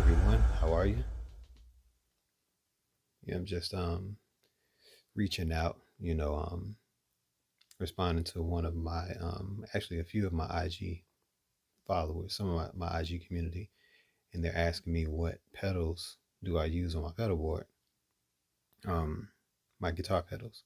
everyone. How are you? Yeah, I'm just reaching out, responding to one of my actually a few of my IG followers, some of my IG community, and they're asking me what pedals do I use on my pedal board, um, my guitar pedals.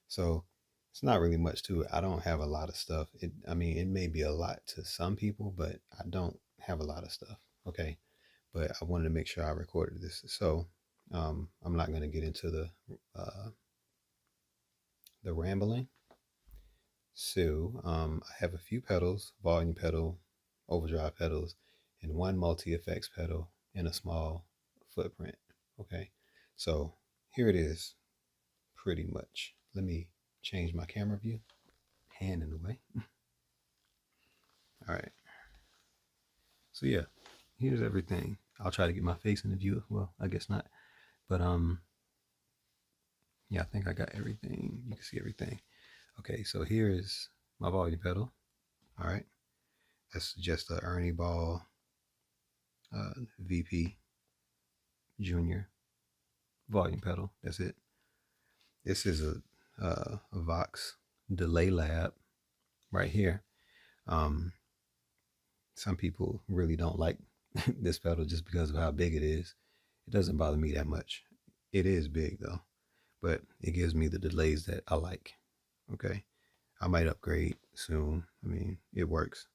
So it's not really much to it. I don't have a lot of stuff. It may be a lot to some people, but I don't have a lot of stuff. Okay, but I wanted to make sure I recorded this. So I'm not going to get into the rambling. So I have a few pedals: volume pedal, overdrive pedals, and one multi effects pedal and a small footprint. Okay, so here it is, pretty much. Let me change my camera view. Hand in the way. All right. So yeah, here's everything. I'll try to get my face in the view. Well, I guess not, but yeah, I think I got everything. You can see everything. Okay, so here is my volume pedal. All right, that's just a Ernie Ball VP Junior volume pedal. That's it. This is a Vox Delay Lab right here. Um, some people really don't like this pedal just because of how big it is. It doesn't bother me that much. It is big though, but it gives me the delays that I like. Okay, I might upgrade soon. I mean, it works.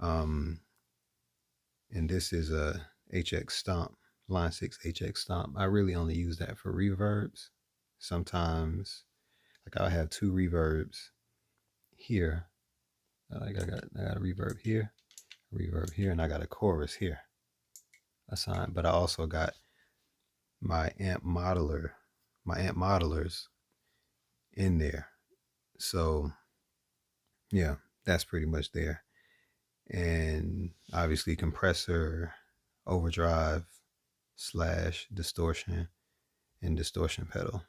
Um, and this is a HX Stomp, Line 6 HX Stomp. I really only use that for reverbs. Sometimes, like I'll have two reverbs here. Like I got a reverb here, and I got a chorus here assigned. But I also got my amp modelers in there. So yeah, that's pretty much there. And obviously compressor, overdrive, slash distortion, and distortion pedal.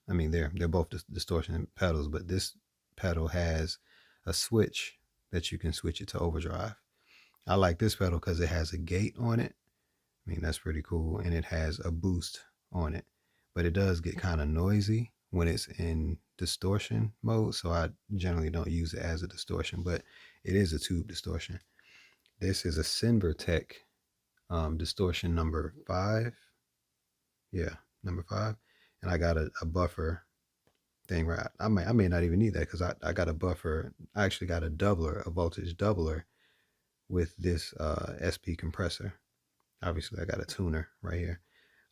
I mean, they're both distortion pedals, but this pedal has a switch that you can switch it to overdrive. I like this pedal because it has a gate on it. I mean, that's pretty cool. And it has a boost on it, but it does get kind of noisy when it's in distortion mode. So I generally don't use it as a distortion, but it is a tube distortion. This is a Cinvertech distortion number 5. Yeah, number 5. And I got a buffer thing, right? I may not even need that because I got a buffer. I actually got a doubler, a voltage doubler with this SP compressor. Obviously, I got a tuner right here.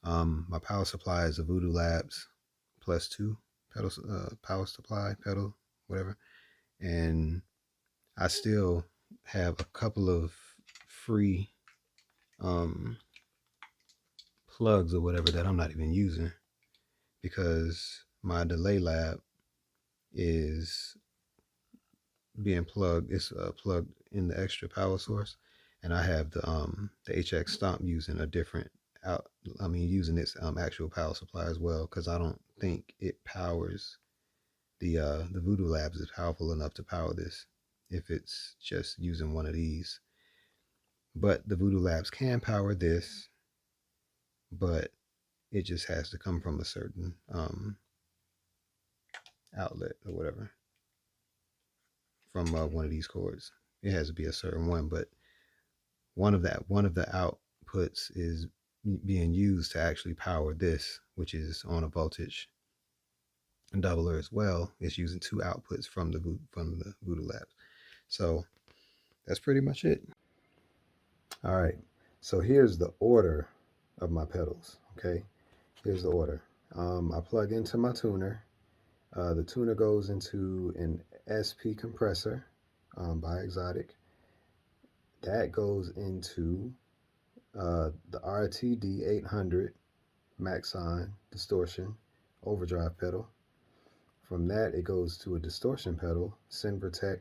My power supply is a Voodoo Labs plus 2 pedal, power supply pedal, whatever. And I still have a couple of free plugs or whatever that I'm not even using because my delay lab is being plugged. It's plugged in the extra power source, and I have the HX Stomp using a different using its actual power supply as well because I don't think it powers the Voodoo Labs is powerful enough to power this if it's just using one of these. But the Voodoo Labs can power this, but it just has to come from a certain outlet or whatever from one of these cords. It has to be a certain one, but one of the outputs is being used to actually power this, which is on a voltage doubler as well. It's using 2 outputs from the Voodoo Labs. So that's pretty much it. All right. So here's the order of my pedals. Okay. Here's the order. I plug into my tuner. The tuner goes into an SP compressor by Exotic. That goes into the RTD 800 Maxine distortion overdrive pedal. From that, it goes to a distortion pedal, Cinvertech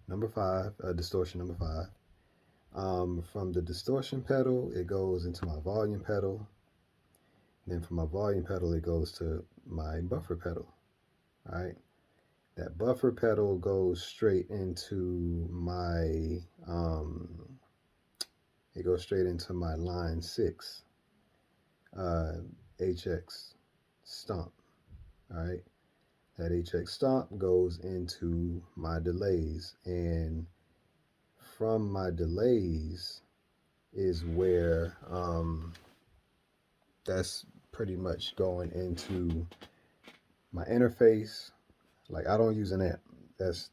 number 5, distortion number 5. From the distortion pedal, it goes into my volume pedal. Then from my volume pedal, it goes to my buffer pedal. All right. That buffer pedal goes straight into my it goes straight into my line 6 HX stomp. All right, that HX stomp goes into my delays, and from my delays is where that's pretty much going into my interface. Like, I don't use an amp. That's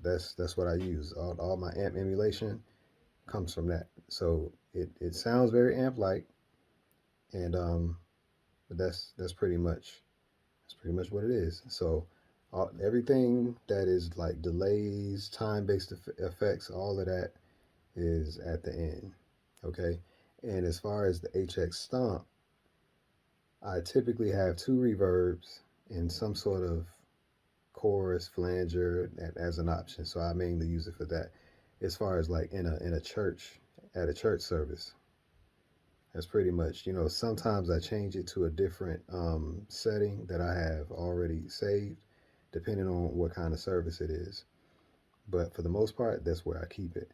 what I use. All my amp emulation comes from that. So it sounds very amp-like, and but that's pretty much what it is. So everything that is like delays, time-based effects, all of that is at the end. Okay, and as far as the HX stomp, I typically have 2 reverbs and some sort of chorus flanger as an option. So I mainly use it for that. As far as like in a church, at a church service, that's pretty much, you know, sometimes I change it to a different setting that I have already saved, depending on what kind of service it is. But for the most part, that's where I keep it.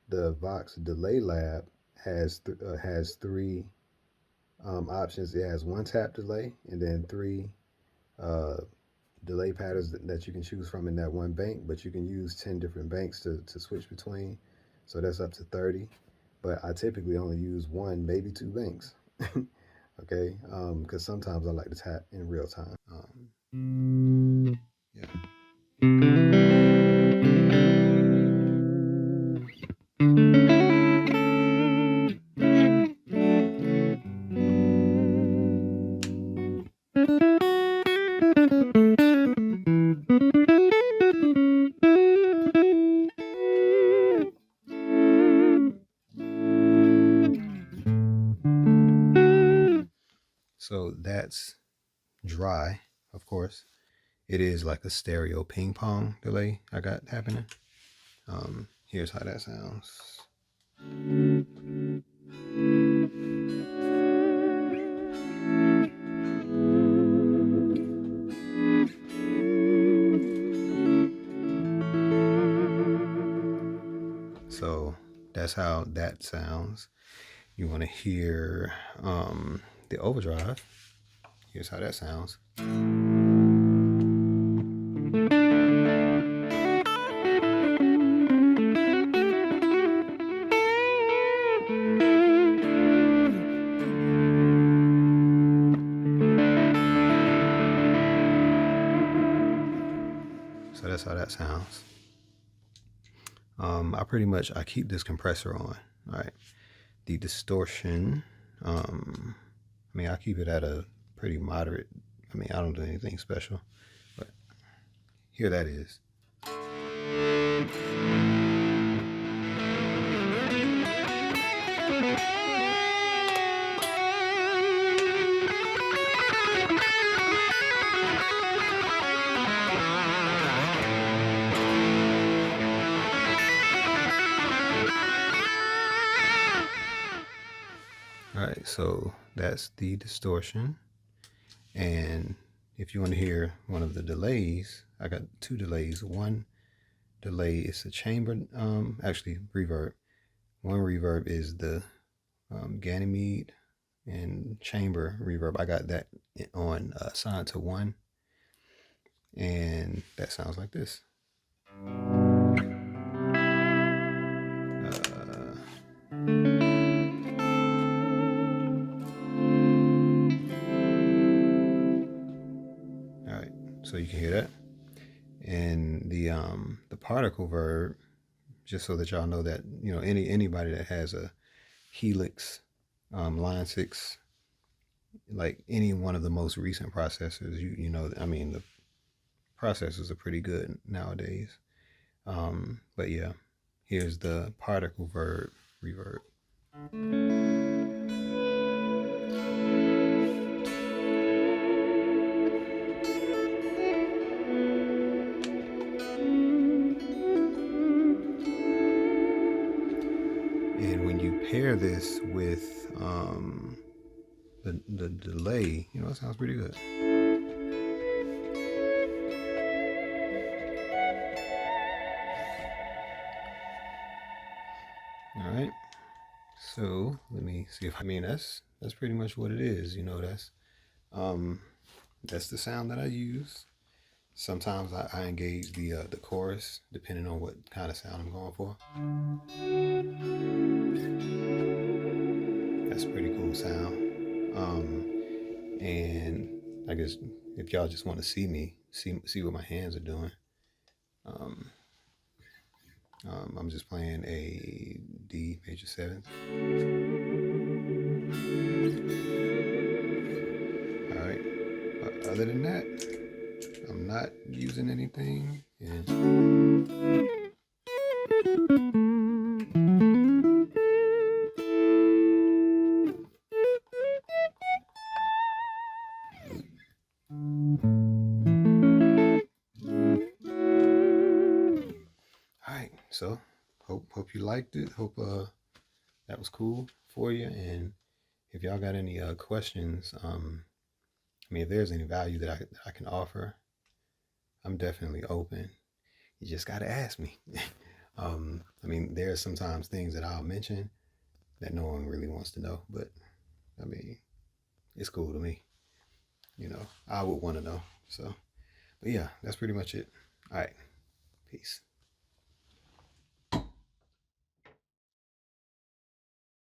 The Vox Delay Lab has 3 options. It has 1 tap delay and then 3 delay patterns that you can choose from in that one bank, but you can use 10 different banks to switch between. So that's up to 30. But I typically only use 1, maybe 2 banks. Okay, because sometimes I like to tap in real time. Yeah. So that's dry, of course. It is like a stereo ping pong delay I got happening. Here's how that sounds. So that's how that sounds. You want to hear the overdrive. Here's how that sounds. So that's how that sounds. I keep this compressor on. All right. The distortion, I keep it at a pretty moderate. I don't do anything special, but here that is. All right, so that's the distortion. And if you want to hear one of the delays, I got 2 delays. One delay is a chamber, actually reverb. One reverb is the Ganymede and chamber reverb. I got that on assigned to 1, and that sounds like this. All right, so you can hear that. And the particle verb, just so that y'all know that, you know, anybody that has a Helix line 6, like any one of the most recent processors, you know, the processors are pretty good nowadays. But yeah, here's the particle verb reverb. And when you pair this with the delay, you know, it sounds pretty good. All right. So let me see if I mean that's pretty much what it is. You know, that's the sound that I use. Sometimes I engage the chorus depending on what kind of sound I'm going for. That's a pretty cool sound. And I guess if y'all just want to see me, see what my hands are doing. I'm just playing a D major 7th. All right. Other than that, I'm not using anything. And all right, so hope you liked it. Hope that was cool for you. And if y'all got any questions, I mean, if there's any value that I can offer, I'm definitely open. You just got to ask me. I mean, there are sometimes things that I'll mention that no one really wants to know, but I mean, it's cool to me. You know, I would want to know. So, but yeah, that's pretty much it. All right. Peace.